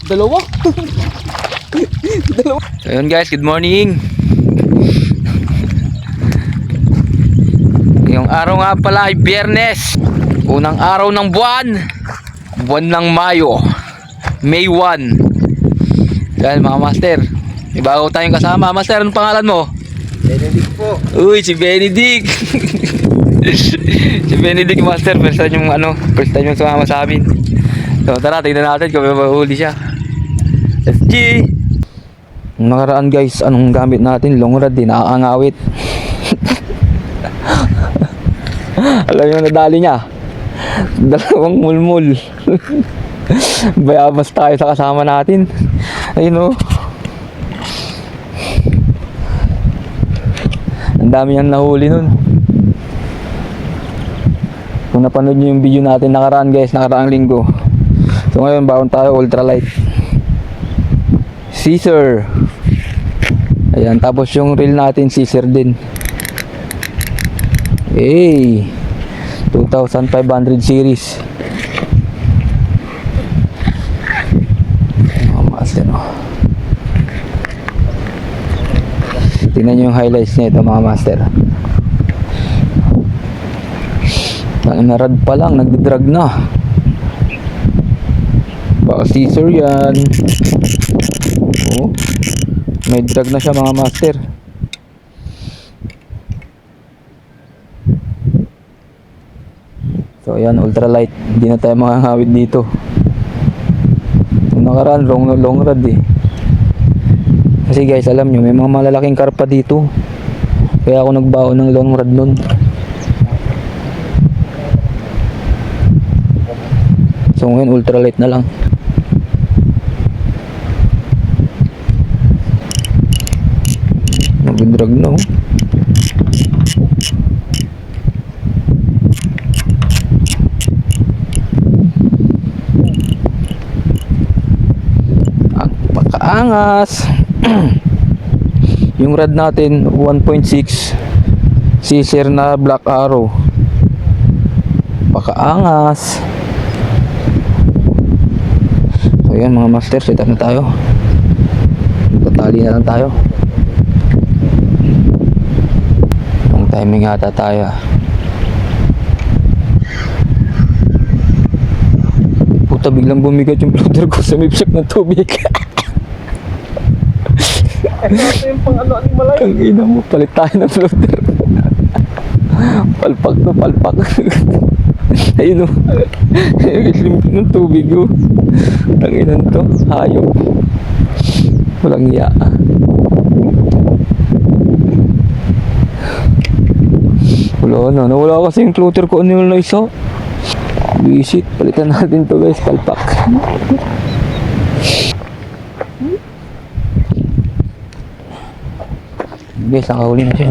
Dalawa. Dalawa. So yun guys, good morning. Yung araw nga pala ay Biyernes. Unang araw ng buwan. Buwan ng Mayo. May 1. Yan mga master. May bago tayong kasama. Master, anong pangalan mo? Benedict po. Uy, si Benedict. Si Benedict master. First time yung sumama sa amin. So tara, tignan natin kung may mahuli siya. SG. Nakaraan guys, anong gamit natin? Long rod din, nakakangawit. Alam niyo nadali niya. Dalawang mulmul. Bayabas tayo sa kasama natin. Ayun o. Ang dami niyang nahuli nun. Kung napanood niyo yung video natin nakaraan guys, nakaraang linggo. So ngayon baon tayo ultralight Caesar. Ayan, tapos yung reel natin Caesar din. Hey, 2500 series. Master, tingnan nyo yung highlights nito mga master. Narad pa lang, nagdidrag na. Baka Caesar yan. Oh, may drag na siya mga master. So ayan, ultralight. Hindi na tayo makakawid dito. Yung nakaraan, long rod eh. Kasi guys, alam nyo, may mga malalaking karpa dito. Kaya ako nagbaon ng long rod nun. So ngayon, ultralight na lang. Mag-drag na oh. Angas. Yung rod natin 1.6 Caesar na Black Arrow. Pakaangas. So yan mga master, set up na tayo. Tatali na lang tayo. Ang timing ata tayo. Puta, biglang bumigat yung floater ko sa mipsak ng tubig. Ito yung pang ano aling malay. Ang ina mo, palit tayo ng floater. Palpak to, palpak. Ayun o. Limit ng tubig o. Ang inan to, hayop. Walang iya. Wala na, nawala kasi yung floater ko. Ano yung isa? Visit, palitan natin to guys, palpak. Guys, nakahuli na siya.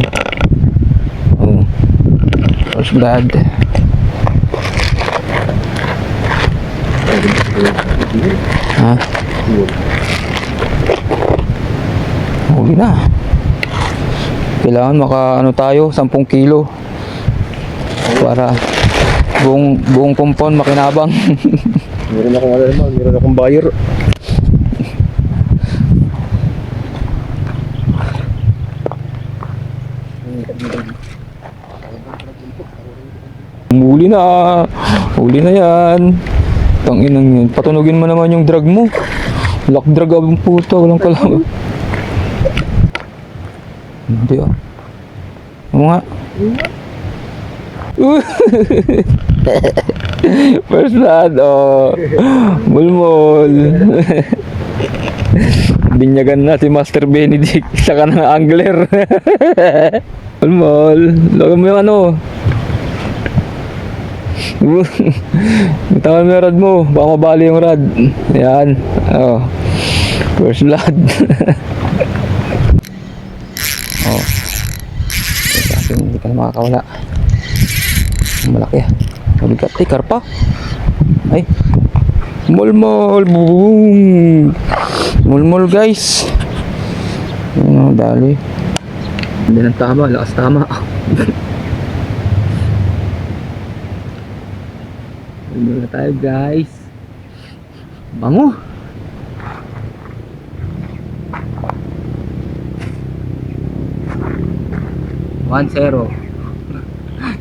Oh. First blood. Ha? Huli na. Kailangan ano tayo, 10 kilo. Para buong compound makinabang. Meron akong alam, meron akong buyer. Huli na yan. Tanginang yun. Patunugin mo naman yung drag mo. Lock drag ang puto. Walang kalang. Hindi ah. Ano nga? First blood. Oh. Mulmol. Binyagan na si Master Benedict. Saka ng angler. Mulmol. Lagyan mo yung ano. Bitawan mo yung rod mo. Baka mabali yung rod. Yan. Oh. First blood. Oh. Kasi hindi ka na makakawala. Malaki ah. Mabigat. Ay, karpa. Ay. Mulmol. Boom. Mulmol guys. Ano, dali. Hindi nang tama. Lakas tama. Hindi na tayo guys. Bango. 1-0.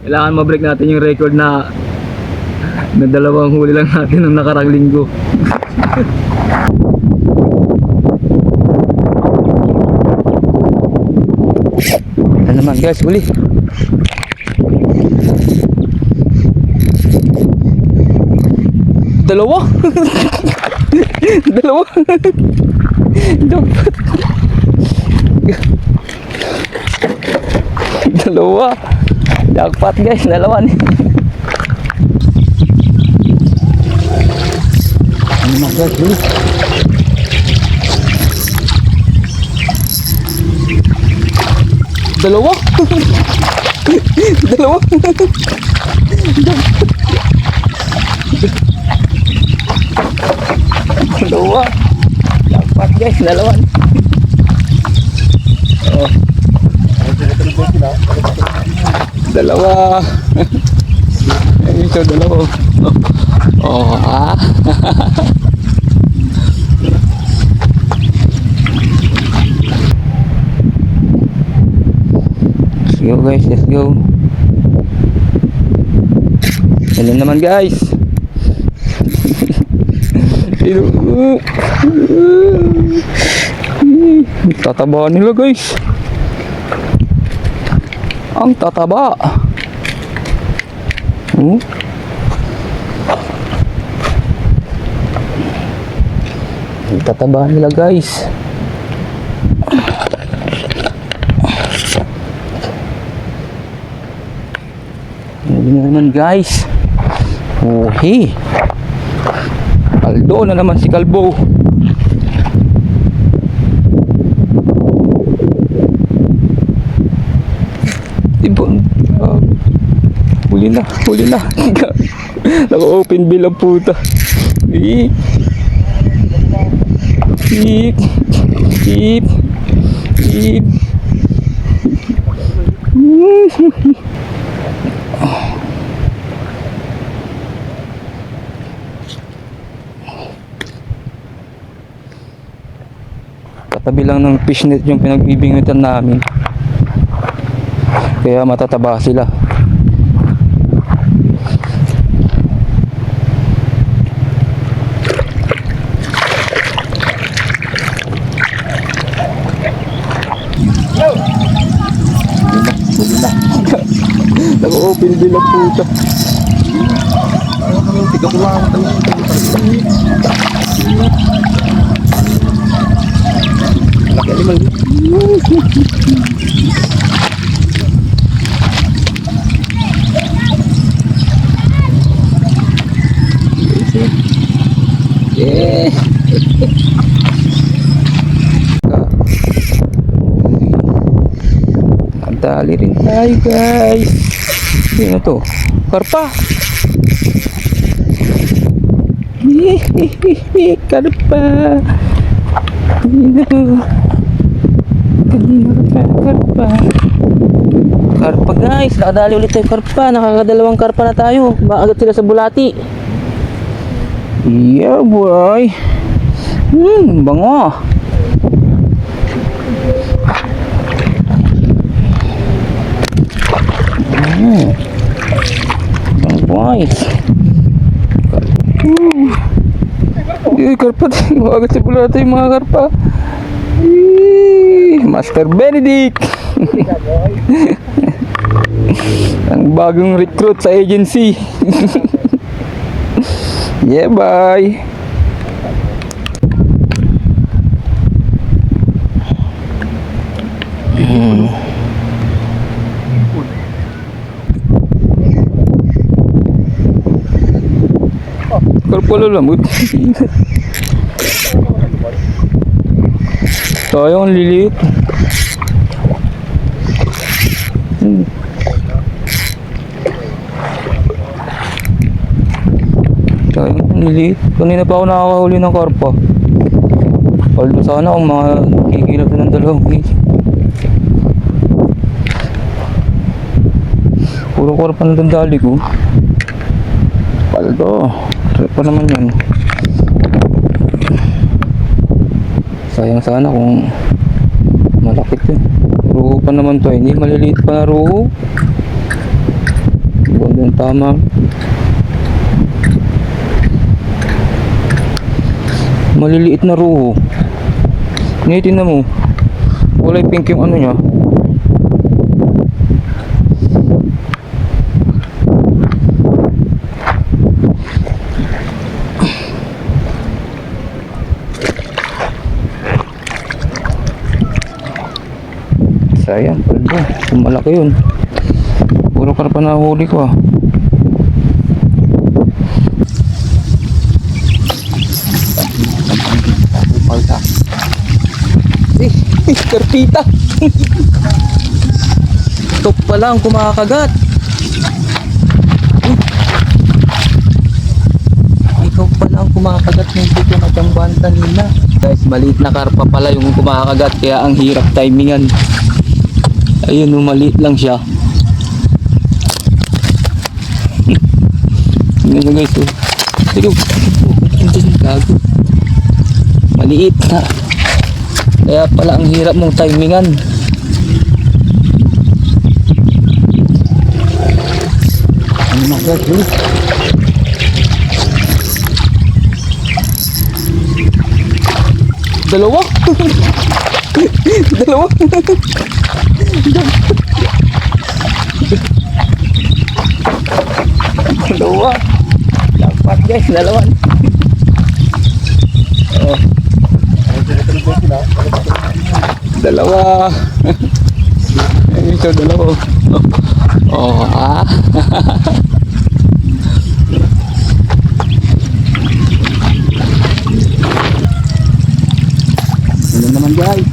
Kailangan ma-break natin yung record na dalawang huli lang natin ng nakarang linggo. Ano naman guys, huli. Dalawa. Dalawa. Dapat. Dalawa. Jackpot guys, dalawa nih. Ano naman guys, huli. Dalawa. Dalawa. Dalawa. Dapat guys, dalawa. Oh. Dalawa. Ito dalawa. Oh, ah. Let's go guys, let's go. Ano naman guys? Tataba nila guys. Ang tataba. Ang tataba nila guys. Ano naman guys? Uhi. Aldo na naman si Kalbo. Ibon. Huli na, huli na. Naka-open bill ang puta. Eek. Eek. Eek. Eek. Katabi lang ng fishnet yung pinagbibingitan namin. Kaya matataba sila. Nag-open din ang puta. Tiga ko lang. Animal. Yeah. Nadali rin tayo guys. Ano to? Karpa. Karpa. Karpa. Karpa guys, nakadali ulit tayo karpa. Nakakadalawang karpa na tayo. Maagat sila sa bulati. Yeah boy. Bango. Bango boy. Karpa tayo. Maagat sa bulati yung mga karpa. Master Benedict. Ang bagong recruit sa agency. Yeah, bye. Karpalo lamut. Tayo ang lilit. Tayo ang lilit. Kanina pa ako nakakahuli ng karpa. Paldo sana kung mga kikilap na ng dalawang guys. Puro karpa na dandali ko. Paldo. Trip pa naman yun. Sayang sana kung malapit yun. Ruho pa naman to. Hindi maliliit pa na ruho. Gandang tama. Maliliit na ruho. Tingnan mo. Kulay pink yung ano niya. Sayang, paldo. Malaki yun. Puro karpa na huli ko ah. Palta. Karpita. Ito pala ang kumakagat. Ikaw pala ang kumakagat ng dito na tambahan kanina. Guys, maliit na karpa pala yung kumakagat kaya ang hirap timingan. Ayun, maliit lang siya. Tingnan nyo guys, oh. Pero, gago. Maliit na. Kaya pala ang hirap mong timingan. Ano mga gago? Dalawa? Dalawa? Dalawa. Dapat guys, dalawa. Oh. Dalawa. Ayun siya, dalawa. Oh, ah. Ano naman guys?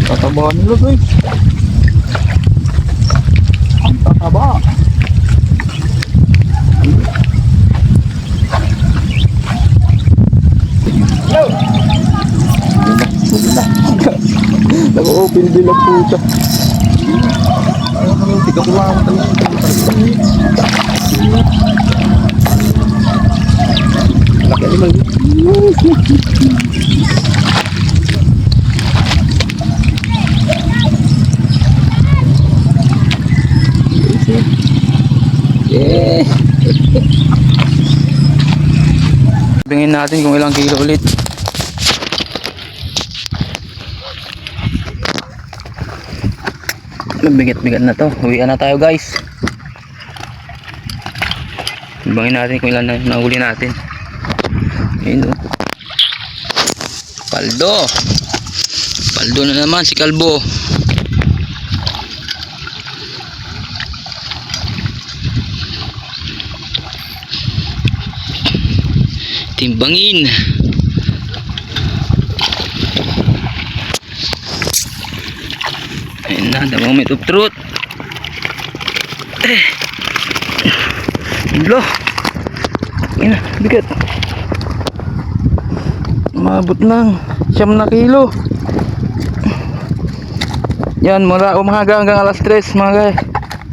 Tatabahan nila guys. Ang tataba. Nag-open din ang puta. Hindi ka kulang talaga. Laki animal. Yeah. Tingin natin kung ilang kilo ulit. Mabigat-bigat na to. Uwian na tayo guys. Ibangin natin kung ilan na nahuli natin. Ayun o. Paldo. Paldo na naman si Kalbo. Timbangin. Ayun na, the moment of truth. Iblo. Ayun na, bigat. Umabot ng 9 kilo. Yan, mula umaga hanggang alas 3 mga guys.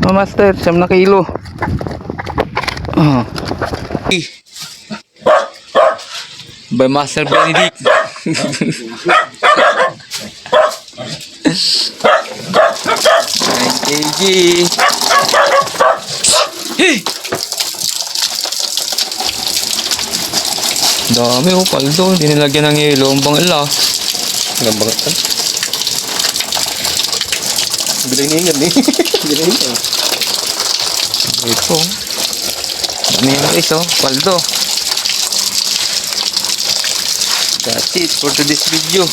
Mga master, 9 kilo. Oh. By Master Benedict. 9 kg. Hey! Dami oh, paldo. Hindi nilagyan ng yelo. Ang bangala. Ang bangat ka. Bilay niya yan eh. Bilay niya. Ito. Dami yung guys oh. Paldo. That's it for today's video.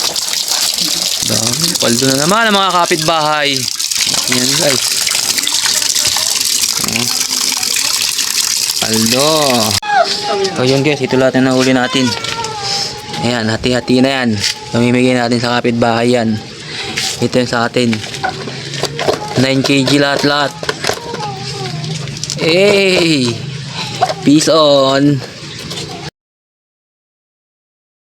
Dami. Paldo na naman ang mga kapitbahay. Yan guys. Paldo. So yun guys, ito lahat na nahuli natin. Ayan, hati-hati na yan. Pamimigay natin sa kapitbahay yan. Ito yung sa atin. 9 kg lahat-lahat. Hey! Peace on!